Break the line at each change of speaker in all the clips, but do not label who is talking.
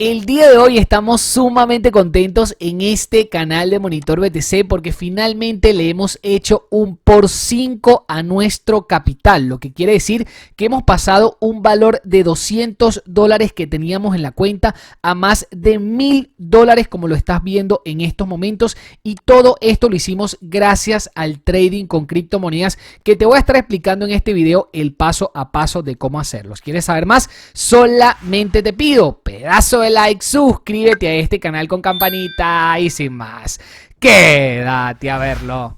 El día de hoy estamos sumamente contentos en este canal de Monitor BTC porque finalmente le hemos hecho un por 5 a nuestro capital, lo que quiere decir que hemos pasado un valor de $200 que teníamos en la cuenta a más de $1000 como lo estás viendo en estos momentos, y todo esto lo hicimos gracias al trading con criptomonedas que te voy a estar explicando en este video el paso a paso de cómo hacerlo. ¿Quieres saber más? Solamente te pido pedazo de like, suscríbete a este canal con campanita y sin más, quédate a verlo.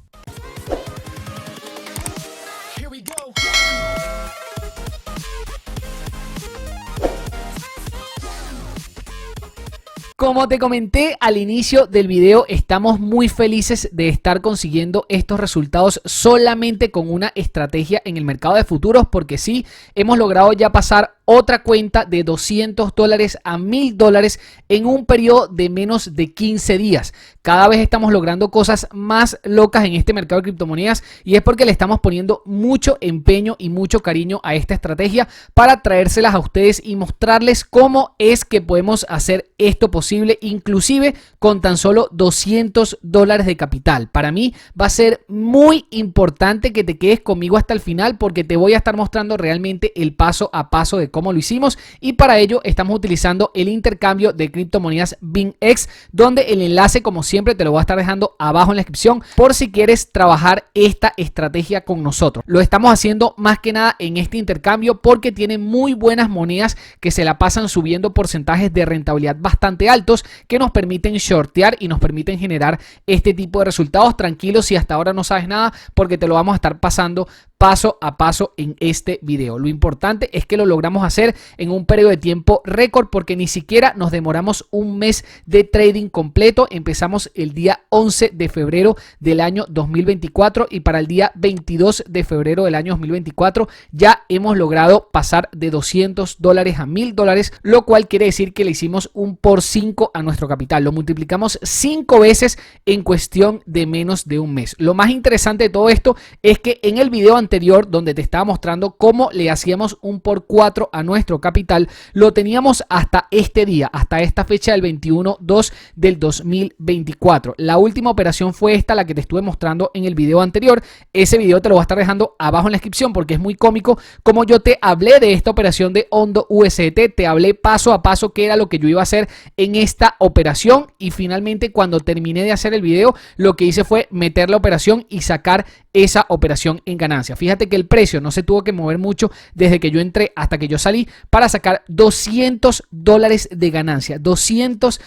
Como te comenté al inicio del video, estamos muy felices de estar consiguiendo estos resultados solamente con una estrategia en el mercado de futuros, porque sí, hemos logrado ya pasar otra cuenta de $200 a $1000 en un periodo de menos de 15 días. Cada vez estamos logrando cosas más locas en este mercado de criptomonedas, y es porque le estamos poniendo mucho empeño y mucho cariño a esta estrategia para traérselas a ustedes y mostrarles cómo es que podemos hacer esto posible, inclusive con tan solo $200 de capital. Para mí va a ser muy importante que te quedes conmigo hasta el final, porque te voy a estar mostrando realmente el paso a paso de cómo lo hicimos, y para ello estamos utilizando el intercambio de criptomonedas BingX, donde el enlace, como siempre, te lo voy a estar dejando abajo en la descripción por si quieres trabajar esta estrategia con nosotros. Lo estamos haciendo más que nada en este intercambio porque tiene muy buenas monedas que se la pasan subiendo porcentajes de rentabilidad bastante altos que nos permiten shortear y nos permiten generar este tipo de resultados. Tranquilos si hasta ahora no sabes nada, porque te lo vamos a estar pasando paso a paso en este video. Lo importante es que lo logramos hacer en un periodo de tiempo récord, porque ni siquiera nos demoramos un mes de trading completo. Empezamos el día 11 de febrero del año 2024 y para el día 22 de febrero del año 2024 ya hemos logrado pasar de $200 a $1000, lo cual quiere decir que le hicimos un por 5 a nuestro capital. Lo multiplicamos 5 veces en cuestión de menos de un mes. Lo más interesante de todo esto es que en el video anterior, donde te estaba mostrando cómo le hacíamos un por 4 a nuestro capital, lo teníamos hasta este día, hasta esta fecha del 21/2 del 2024. La última operación fue esta, la que te estuve mostrando en el video anterior. Ese video te lo voy a estar dejando abajo en la descripción, porque es muy cómico como yo te hablé de esta operación de Ondo USDT, te hablé paso a paso qué era lo que yo iba a hacer en esta operación, y finalmente cuando terminé de hacer el video, lo que hice fue meter la operación y sacar esa operación en ganancia. Fíjate que el precio no se tuvo que mover mucho desde que yo entré hasta que yo salí para sacar $200 de ganancia, $200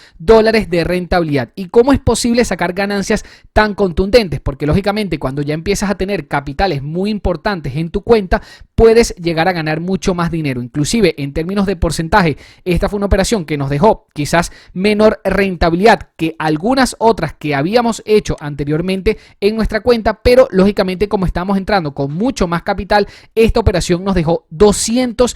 de rentabilidad. ¿Y cómo es posible sacar ganancias tan contundentes? Porque lógicamente cuando ya empiezas a tener capitales muy importantes en tu cuenta, puedes llegar a ganar mucho más dinero. Inclusive en términos de porcentaje, esta fue una operación que nos dejó quizás menor rentabilidad que algunas otras que habíamos hecho anteriormente en nuestra cuenta, pero lógicamente como estamos entrando con mucho más capital, esta operación nos dejó $200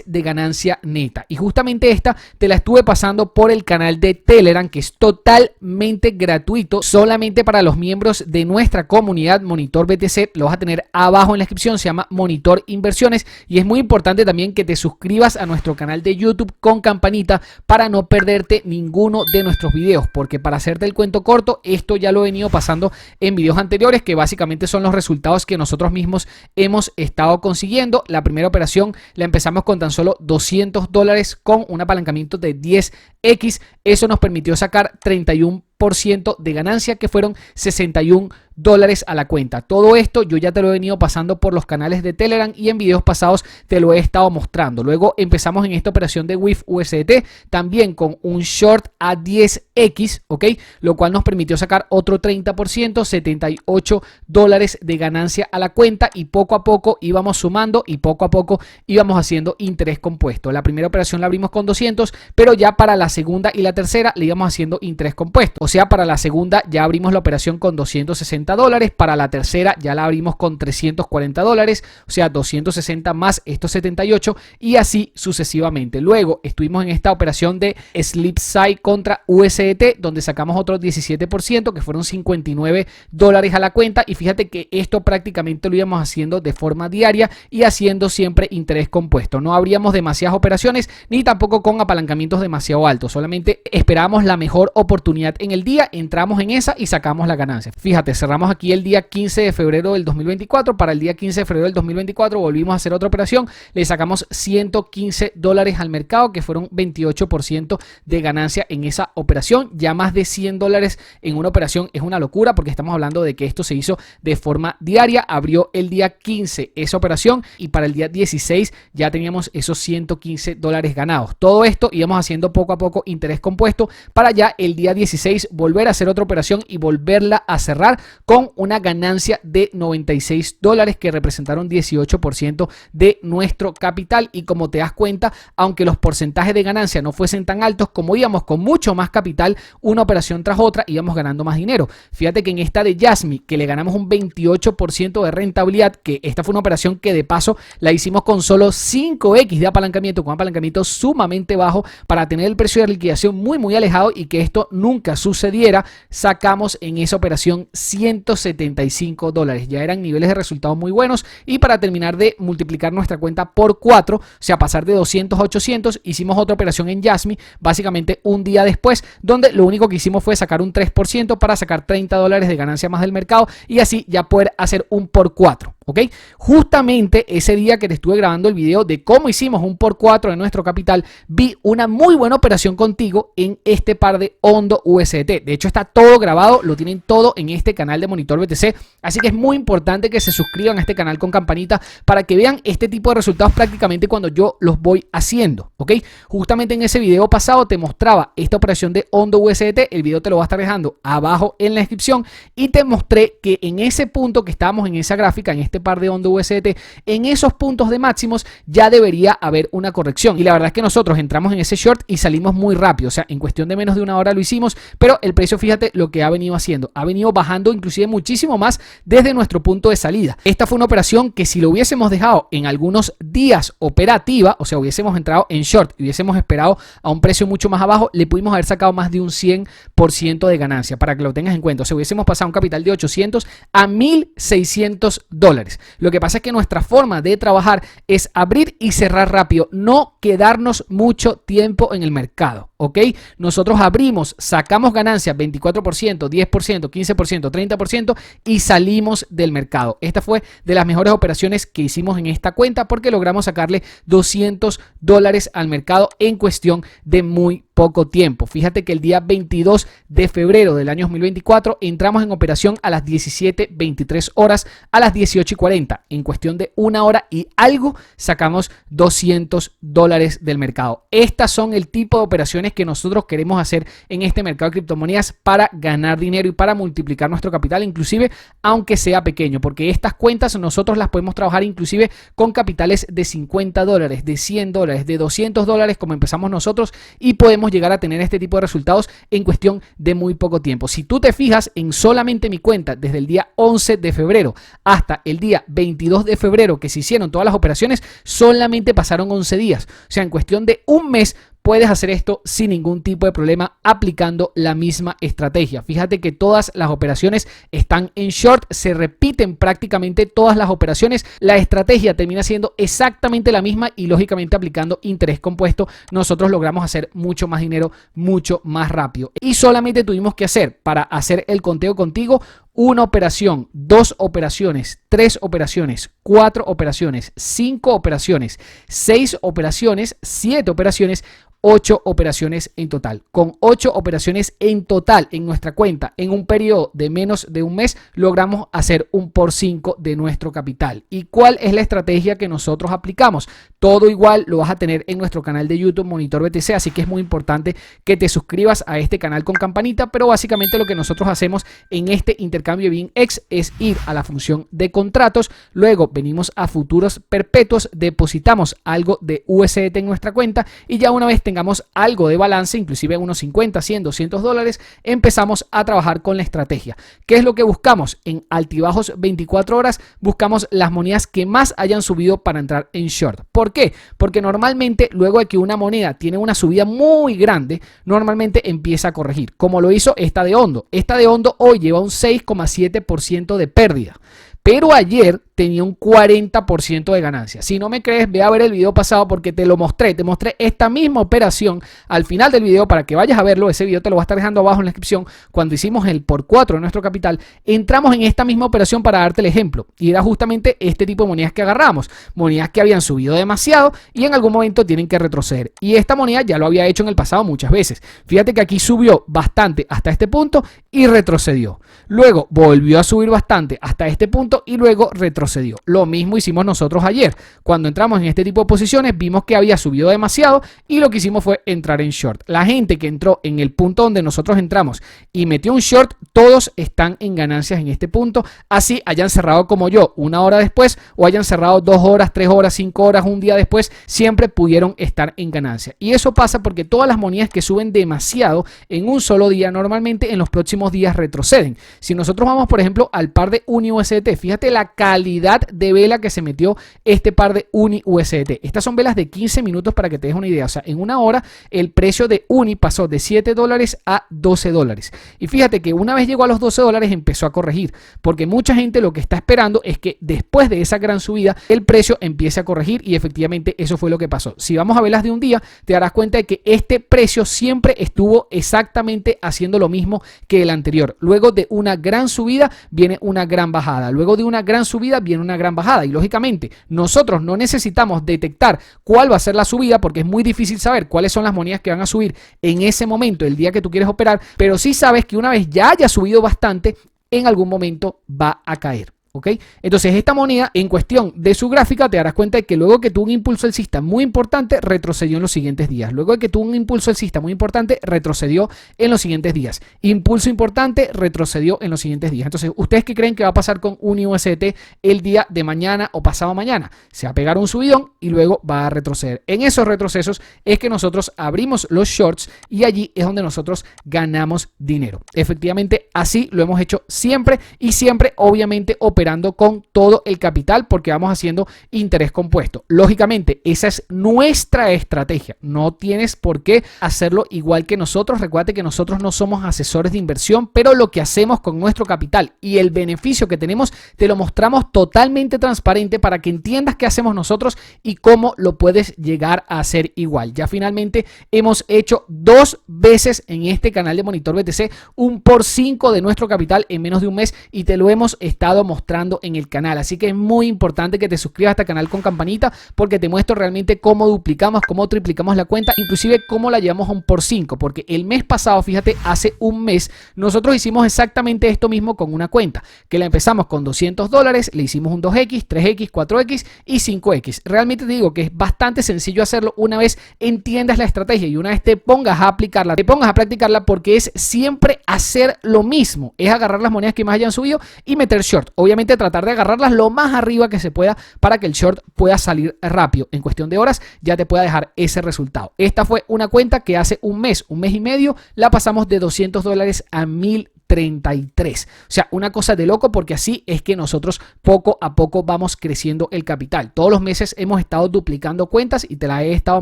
de ganancia neta. Y justamente esta te la estuve pasando por el canal de Telegram, que es totalmente gratuito, solamente para los miembros de nuestra comunidad Monitor BTC. Lo vas a tener abajo en la descripción, se llama Monitor Inversiones, y es muy importante también que te suscribas a nuestro canal de YouTube con campanita para no perderte ninguno de nuestros videos, porque para hacerte el cuento corto, esto ya lo he venido pasando en videos anteriores, que básicamente son los resultados que nosotros mismos hemos estado consiguiendo. La primera operación la empezamos con tan solo $200 con un apalancamiento de 10x. Eso nos permitió sacar 31% de ganancia, que fueron $61 a la cuenta. Todo esto yo ya te lo he venido pasando por los canales de Telegram y en videos pasados te lo he estado mostrando. Luego empezamos en esta operación de WIF USDT también con un short a 10x, ¿ok? Lo cual nos permitió sacar otro 30%, $78 de ganancia a la cuenta, y poco a poco íbamos sumando y poco a poco íbamos haciendo interés compuesto. La primera operación la abrimos con 200, pero ya para la segunda y la tercera le íbamos haciendo interés compuesto. O sea, para la segunda ya abrimos la operación con $260, para la tercera ya la abrimos con $340, o sea, 260 más estos 78 y así sucesivamente. Luego estuvimos en esta operación de SleepSide contra USDT, donde sacamos otro 17%, que fueron $59 a la cuenta, y fíjate que esto prácticamente lo íbamos haciendo de forma diaria y haciendo siempre interés compuesto. No abríamos demasiadas operaciones ni tampoco con apalancamientos demasiado altos, solamente esperábamos la mejor oportunidad en el día, entramos en esa y sacamos la ganancia. Fíjate, cerramos aquí el día 15 de febrero del 2024, para el día 15 de febrero del 2024 volvimos a hacer otra operación, le sacamos $115 al mercado, que fueron 28% de ganancia en esa operación. Ya más de $100 en una operación es una locura, porque estamos hablando de que esto se hizo de forma diaria. Abrió el día 15 esa operación y para el día 16 ya teníamos esos $115 ganados. Todo esto íbamos haciendo poco a poco interés compuesto para ya el día 16 volver a hacer otra operación y volverla a cerrar con una ganancia de $96, que representaron 18% de nuestro capital. Y como te das cuenta, aunque los porcentajes de ganancia no fuesen tan altos, como íbamos con mucho más capital, una operación tras otra, íbamos ganando más dinero. Fíjate que en esta de Jasmy, que le ganamos un 28% de rentabilidad, que esta fue una operación que de paso la hicimos con solo 5x de apalancamiento, con un apalancamiento sumamente bajo para tener el precio de liquidación muy alejado y que esto nunca sucediera, sacamos en esa operación $175. Ya eran niveles de resultados muy buenos, y para terminar de multiplicar nuestra cuenta por 4, o sea, pasar de 200 a 800, hicimos otra operación en Jasmy, básicamente un día después, donde lo único que hicimos fue sacar un 3% para sacar $30 de ganancia más del mercado y así ya poder hacer un por 4. ¿Ok? Justamente ese día que te estuve grabando el video de cómo hicimos un por 4 de nuestro capital, vi una muy buena operación contigo en este par de Ondo USDT. De hecho, está todo grabado, lo tienen todo en este canal de Monitor BTC, así que es muy importante que se suscriban a este canal con campanita para que vean este tipo de resultados prácticamente cuando yo los voy haciendo. ¿Ok? Justamente en ese video pasado te mostraba esta operación de Ondo USDT, el video te lo voy a estar dejando abajo en la descripción, y te mostré que en ese punto que estábamos en esa gráfica, en este par de Ondo USDT, en esos puntos de máximos ya debería haber una corrección, y la verdad es que nosotros entramos en ese short y salimos muy rápido, o sea, en cuestión de menos de una hora lo hicimos, pero el precio, fíjate lo que ha venido haciendo, ha venido bajando inclusive muchísimo más desde nuestro punto de salida. Esta fue una operación que si lo hubiésemos dejado en algunos días operativa, o sea, hubiésemos entrado en short y hubiésemos esperado a un precio mucho más abajo, le pudimos haber sacado más de un 100% de ganancia, para que lo tengas en cuenta. O sea, hubiésemos pasado un capital de 800 a $1,600. Lo que pasa es que nuestra forma de trabajar es abrir y cerrar rápido, no quedarnos mucho tiempo en el mercado. ¿Ok? Nosotros abrimos, sacamos ganancias 24%, 10%, 15%, 30% y salimos del mercado. Esta fue de las mejores operaciones que hicimos en esta cuenta, porque logramos sacarle $200 al mercado en cuestión de muy poco tiempo. Fíjate que el día 22 de febrero del año 2024 entramos en operación a las 17:23 horas, a las 18:40. En cuestión de una hora y algo sacamos $200 del mercado. Estas son el tipo de operaciones que nosotros queremos hacer en este mercado de criptomonedas para ganar dinero y para multiplicar nuestro capital, inclusive aunque sea pequeño, porque estas cuentas nosotros las podemos trabajar inclusive con capitales de $50, de $100, de $200 como empezamos nosotros, y podemos llegar a tener este tipo de resultados en cuestión de muy poco tiempo. Si tú te fijas en solamente mi cuenta desde el día 11 de febrero hasta el día 22 de febrero que se hicieron todas las operaciones, solamente pasaron 11 días. O sea, en cuestión de un mes puedes hacer esto sin ningún tipo de problema aplicando la misma estrategia. Fíjate que todas las operaciones están en short, se repiten prácticamente todas las operaciones. La estrategia termina siendo exactamente la misma y lógicamente aplicando interés compuesto nosotros logramos hacer mucho más dinero, mucho más rápido. Y solamente tuvimos que hacer, para hacer el conteo contigo, una operación, 2 operaciones, 3 operaciones, 4 operaciones, 5 operaciones, 6 operaciones, 7 operaciones, 8 operaciones en total. Con 8 operaciones en total en nuestra cuenta en un periodo de menos de un mes logramos hacer un por 5 de nuestro capital. ¿Y cuál es la estrategia que nosotros aplicamos? Todo igual lo vas a tener en nuestro canal de YouTube Monitor BTC, así que es muy importante que te suscribas a este canal con campanita, pero básicamente lo que nosotros hacemos en este intercambio de BingX es ir a la función de contratos, luego venimos a futuros perpetuos, depositamos algo de USDT en nuestra cuenta y ya una vez tengamos algo de balance, inclusive unos 50, 100, 200 dólares, empezamos a trabajar con la estrategia. ¿Qué es lo que buscamos? En altibajos 24 horas buscamos las monedas que más hayan subido para entrar en short. ¿Por qué? Porque normalmente luego de que una moneda tiene una subida muy grande, normalmente empieza a corregir, como lo hizo esta de Ondo. Esta de Ondo hoy lleva un 6,7% de pérdida, pero ayer tenía un 40% de ganancia. Si no me crees, ve a ver el video pasado porque te lo mostré. Te mostré esta misma operación al final del video para que vayas a verlo. Ese video te lo voy a estar dejando abajo en la descripción. Cuando hicimos el por 4 de nuestro capital, entramos en esta misma operación para darte el ejemplo. Y era justamente este tipo de monedas que agarramos. Monedas que habían subido demasiado y en algún momento tienen que retroceder. Y esta moneda ya lo había hecho en el pasado muchas veces. Fíjate que aquí subió bastante hasta este punto y retrocedió. Luego volvió a subir bastante hasta este punto y luego retrocedió. Lo mismo hicimos nosotros ayer. Cuando entramos en este tipo de posiciones vimos que había subido demasiado y lo que hicimos fue entrar en short. La gente que entró en el punto donde nosotros entramos y metió un short, todos están en ganancias en este punto, así hayan cerrado como yo una hora después o hayan cerrado 2 horas, 3 horas, 5 horas, un día después, siempre pudieron estar en ganancia. Y eso pasa porque todas las monedas que suben demasiado en un solo día normalmente en los próximos días retroceden. Si nosotros vamos por ejemplo al par de UNI USDT, fíjate la calidad de vela que se metió este par de UNI USDT. Estas son velas de 15 minutos para que te des una idea. O sea, en una hora el precio de UNI pasó de 7 dólares a 12 dólares. Y fíjate que una vez llegó a los 12 dólares empezó a corregir, porque mucha gente lo que está esperando es que después de esa gran subida el precio empiece a corregir y efectivamente eso fue lo que pasó. Si vamos a velas de un día, te darás cuenta de que este precio siempre estuvo exactamente haciendo lo mismo que el anterior. Luego de una gran subida viene una gran bajada. Luego de una gran subida viene una gran bajada y lógicamente nosotros no necesitamos detectar cuál va a ser la subida porque es muy difícil saber cuáles son las monedas que van a subir en ese momento, el día que tú quieres operar, pero sí sabes que una vez ya haya subido bastante, en algún momento va a caer. ¿Ok? Entonces esta moneda en cuestión de su gráfica te darás cuenta de que luego que tuvo un impulso alcista muy importante retrocedió en los siguientes días. Luego de que tuvo un impulso alcista muy importante retrocedió en los siguientes días. Impulso importante retrocedió en los siguientes días. Entonces, ¿ustedes qué creen que va a pasar con UNI USDT el día de mañana o pasado mañana? Se va a pegar un subidón y luego va a retroceder. En esos retrocesos es que nosotros abrimos los shorts y allí es donde nosotros ganamos dinero. Efectivamente, así lo hemos hecho siempre y siempre, obviamente, operando con todo el capital porque vamos haciendo interés compuesto. Lógicamente, esa es nuestra estrategia. No tienes por qué hacerlo igual que nosotros. Recuerda que nosotros no somos asesores de inversión, pero lo que hacemos con nuestro capital y el beneficio que tenemos te lo mostramos totalmente transparente para que entiendas qué hacemos nosotros y cómo lo puedes llegar a hacer igual. Ya finalmente hemos hecho 2 veces en este canal de Monitor BTC un por 5 de nuestro capital en menos de un mes y te lo hemos estado mostrando en el canal, así que es muy importante que te suscribas a este canal con campanita porque te muestro realmente cómo duplicamos, cómo triplicamos la cuenta, inclusive cómo la llevamos a un por 5, porque el mes pasado, fíjate, hace un mes nosotros hicimos exactamente esto mismo con una cuenta, que la empezamos con 200 dólares, le hicimos un 2X, 3X, 4X y 5X. Realmente te digo que es bastante sencillo hacerlo una vez entiendas la estrategia y una vez te pongas a aplicarla, te pongas a practicarla porque es siempre hacer lo mismo, es agarrar las monedas que más hayan subido y meter short. Obviamente tratar de agarrarlas lo más arriba que se pueda para que el short pueda salir rápido. En cuestión de horas ya te pueda dejar ese resultado. Esta fue una cuenta que hace un mes y medio, la pasamos de 200 dólares a 1033. O sea, una cosa de loco porque así es que nosotros poco a poco vamos creciendo el capital. Todos los meses hemos estado duplicando cuentas y te la he estado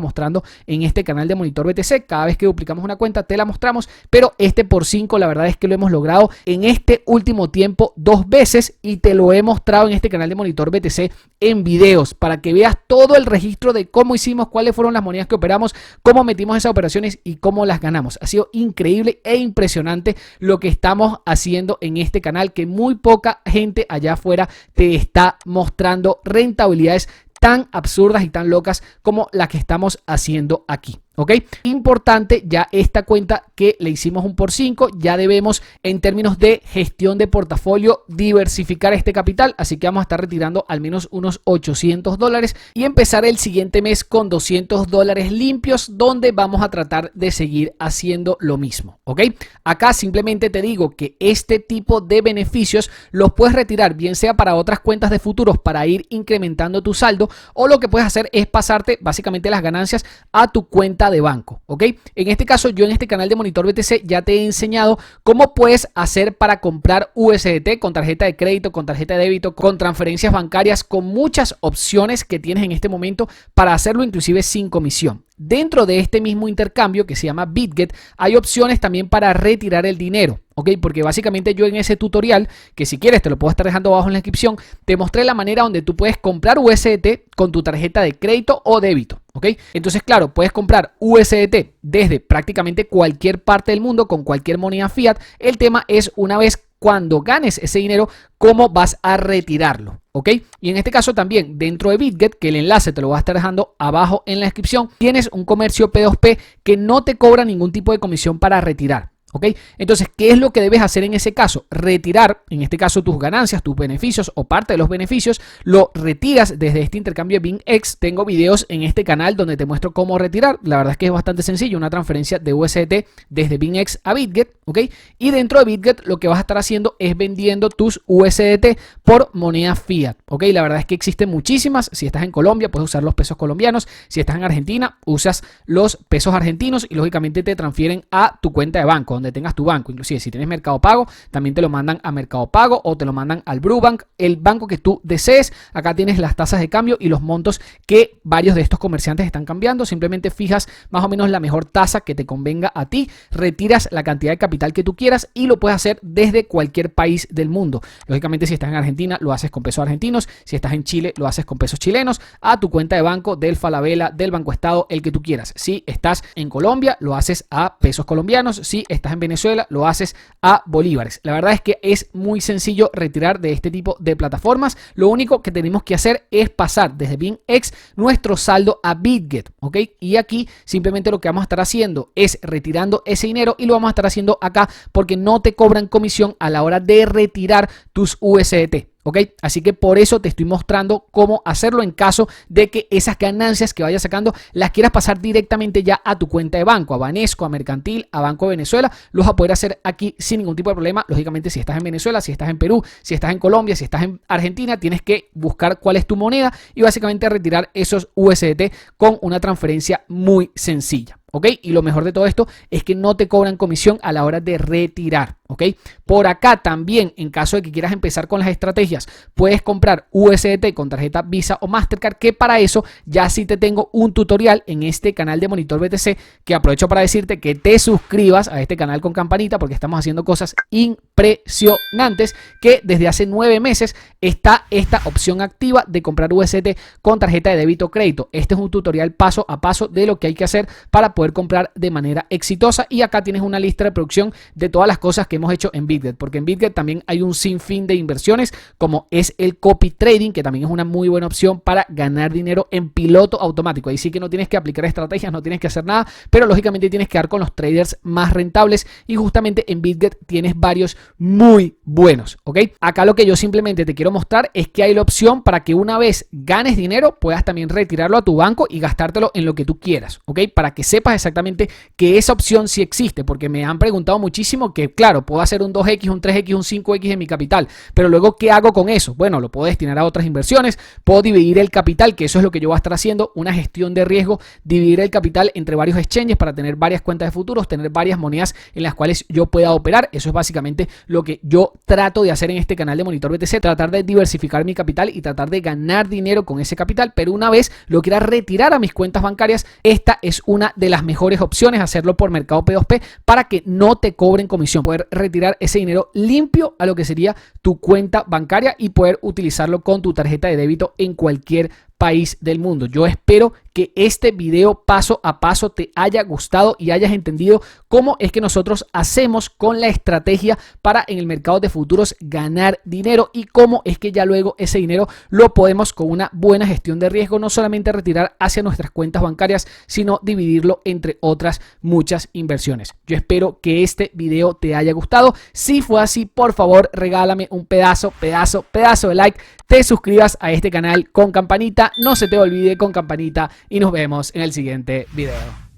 mostrando en este canal de Monitor BTC. Cada vez que duplicamos una cuenta te la mostramos, pero este por 5 la verdad es que lo hemos logrado en este último tiempo 2 veces y te lo he mostrado en este canal de Monitor BTC en videos para que veas todo el registro de cómo hicimos, cuáles fueron las monedas que operamos, cómo metimos esas operaciones y cómo las ganamos. Ha sido increíble e impresionante lo que estamos haciendo en este canal, que muy poca gente allá afuera te está mostrando rentabilidades tan absurdas y tan locas como las que estamos haciendo aquí. ¿Ok? Importante, ya esta cuenta que le hicimos un por 5, ya debemos en términos de gestión de portafolio diversificar este capital, así que vamos a estar retirando al menos unos 800 dólares y empezar el siguiente mes con 200 dólares limpios donde vamos a tratar de seguir haciendo lo mismo. ¿Ok? Acá simplemente te digo que este tipo de beneficios los puedes retirar bien sea para otras cuentas de futuros para ir incrementando tu saldo o lo que puedes hacer es pasarte básicamente las ganancias a tu cuenta cuenta de banco, ¿ok? En este caso, yo en este canal de Monitor BTC ya te he enseñado cómo puedes hacer para comprar USDT con tarjeta de crédito, con tarjeta de débito, con transferencias bancarias, con muchas opciones que tienes en este momento para hacerlo inclusive sin comisión. Dentro de este mismo intercambio que se llama BitGet, hay opciones también para retirar el dinero, ¿ok? Porque básicamente yo en ese tutorial, que si quieres te lo puedo estar dejando abajo en la descripción, te mostré la manera donde tú puedes comprar USDT con tu tarjeta de crédito o débito, ¿ok? Entonces, claro, puedes comprar USDT desde prácticamente cualquier parte del mundo con cualquier moneda fiat. El tema es, una vez cuando ganes ese dinero, cómo vas a retirarlo, ¿ok? Y en este caso también dentro de BitGet, que el enlace te lo voy a estar dejando abajo en la descripción, tienes un comercio P2P que no te cobra ningún tipo de comisión para retirar. ¿Ok? Entonces, ¿qué es lo que debes hacer en ese caso? Retirar, en este caso, tus ganancias, tus beneficios o parte de los beneficios, lo retiras desde este intercambio de BingX. Tengo videos en este canal donde te muestro cómo retirar. La verdad es que es bastante sencillo, una transferencia de USDT desde BingX a BitGet, ¿ok? Y dentro de BitGet lo que vas a estar haciendo es vendiendo tus USDT por moneda fiat, ¿ok? La verdad es que existen muchísimas. Si estás en Colombia, puedes usar los pesos colombianos. Si estás en Argentina, usas los pesos argentinos y lógicamente te transfieren a tu cuenta de banco, donde tengas tu banco. Inclusive si tienes Mercado Pago, también te lo mandan a Mercado Pago o te lo mandan al Brubank, el banco que tú desees. Acá tienes las tasas de cambio y los montos que varios de estos comerciantes están cambiando. Simplemente fijas más o menos la mejor tasa que te convenga a ti, retiras la cantidad de capital que tú quieras y lo puedes hacer desde cualquier país del mundo. Lógicamente, si estás en Argentina, lo haces con pesos argentinos. Si estás en Chile, lo haces con pesos chilenos, a tu cuenta de banco del Falabella, del Banco Estado, el que tú quieras. Si estás en Colombia, lo haces a pesos colombianos. Si estás en Venezuela, lo haces a bolívares. La verdad es que es muy sencillo retirar de este tipo de plataformas. Lo único que tenemos que hacer es pasar desde BingX nuestro saldo a BitGet, ¿ok? Y aquí simplemente lo que vamos a estar haciendo es retirando ese dinero y lo vamos a estar haciendo acá porque no te cobran comisión a la hora de retirar tus USDT. ¿Ok? Así que por eso te estoy mostrando cómo hacerlo en caso de que esas ganancias que vayas sacando las quieras pasar directamente ya a tu cuenta de banco, a Banesco, a Mercantil, a Banco de Venezuela. Lo vas a poder hacer aquí sin ningún tipo de problema. Lógicamente, si estás en Venezuela, si estás en Perú, si estás en Colombia, si estás en Argentina, tienes que buscar cuál es tu moneda y básicamente retirar esos USDT con una transferencia muy sencilla. ¿Ok? Y lo mejor de todo esto es que no te cobran comisión a la hora de retirar. ¿Ok? Por acá también, en caso de que quieras empezar con las estrategias, puedes comprar USDT con tarjeta Visa o Mastercard, que para eso ya sí te tengo un tutorial en este canal de Monitor BTC, que aprovecho para decirte que te suscribas a este canal con campanita porque estamos haciendo cosas impresionantes, que desde hace 9 meses está esta opción activa de comprar USDT con tarjeta de débito o crédito. Este es un tutorial paso a paso de lo que hay que hacer para poder comprar de manera exitosa, y acá tienes una lista de producción de todas las cosas que hemos hecho en BitGet, porque en BitGet también hay un sinfín de inversiones, como es el copy trading, que también es una muy buena opción para ganar dinero en piloto automático. Ahí sí que no tienes que aplicar estrategias, no tienes que hacer nada, pero lógicamente tienes que dar con los traders más rentables, y justamente en BitGet tienes varios muy buenos, ¿ok? Acá lo que yo simplemente te quiero mostrar es que hay la opción para que una vez ganes dinero puedas también retirarlo a tu banco y gastártelo en lo que tú quieras, ¿ok? Para que sepas exactamente que esa opción sí existe, porque me han preguntado muchísimo que, claro, puedo hacer un 2X, un 3X, un 5X en mi capital, pero luego, ¿qué hago con eso? Bueno, lo puedo destinar a otras inversiones, puedo dividir el capital, que eso es lo que yo voy a estar haciendo, una gestión de riesgo, dividir el capital entre varios exchanges para tener varias cuentas de futuros, tener varias monedas en las cuales yo pueda operar. Eso es básicamente lo que yo trato de hacer en este canal de Monitor BTC, tratar de diversificar mi capital y tratar de ganar dinero con ese capital, pero una vez lo quiera retirar a mis cuentas bancarias, esta es una de las mejores opciones, hacerlo por Mercado P2P para que no te cobren comisión, poder retirar ese dinero limpio a lo que sería tu cuenta bancaria y poder utilizarlo con tu tarjeta de débito en cualquier país del mundo. Yo espero que este video paso a paso te haya gustado y hayas entendido cómo es que nosotros hacemos con la estrategia para en el mercado de futuros ganar dinero, y cómo es que ya luego ese dinero lo podemos, con una buena gestión de riesgo, no solamente retirar hacia nuestras cuentas bancarias, sino dividirlo entre otras muchas inversiones. Yo espero que este video te haya gustado. Si fue así, por favor, regálame un pedazo de like, te suscribas a este canal con campanita, no se te olvide con campanita, y nos vemos en el siguiente video.